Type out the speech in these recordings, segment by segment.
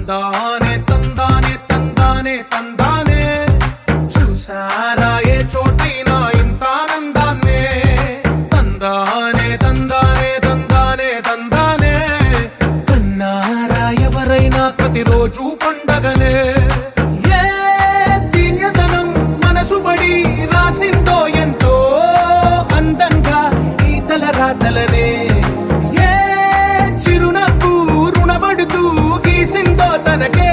తందానే తందానే తందానే తందానే చూసారా ఏ చోటైనా ఇంత ఆనందాన్నే తందానే తందానే తందానే తందానే కన్నారా ఎవరైనా ప్రతిరోజు పండగనే ఏ తీయదనం మనసు పడి రాసిందో ఎంతో అందంగా ఈ తల రాతలనే తనకే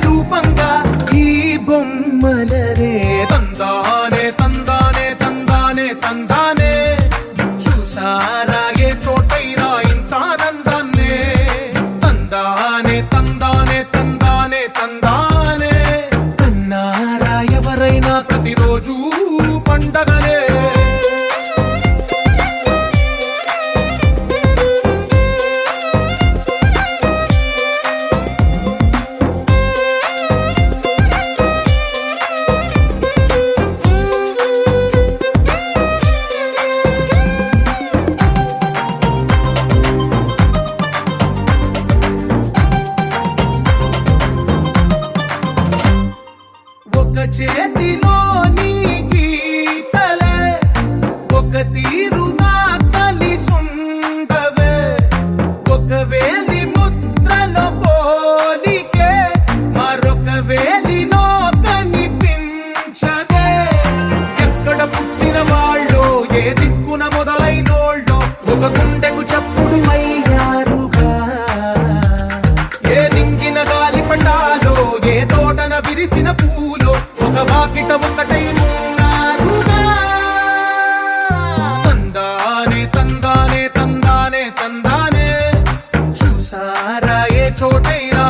రూపంగా ఈ బొమ్మలనే తందానే తందానే తందానే తందానే చూసారా ఏ చోటైనా ఇంత ఆనందాన్నే తందానే తందానే తందానే తందానే కన్నారా ఎవరైనా ప్రతిరోజు పండగనే చేతిలో నీ గీతలే ఒక తీరుగా కలిసుండవే ఒక వేలి ముద్రలో పోలికే మరొక వేలిలో కనిపించదే ఎక్కడ పుట్టిన వాళ్ళో ఏ దిక్కున మొదలైనోళ్ళో ఒక గుండెకు చప్పుడు అయ్యారుగా ఏ దింగిన గాలి పటాలో ఏ తోటన విరిసిన పూలో ఒక వాకిట ఒకటై ఉన్నారుగా తందానే తందానే తందానే తందానే చూసారా ఏ చోటైనా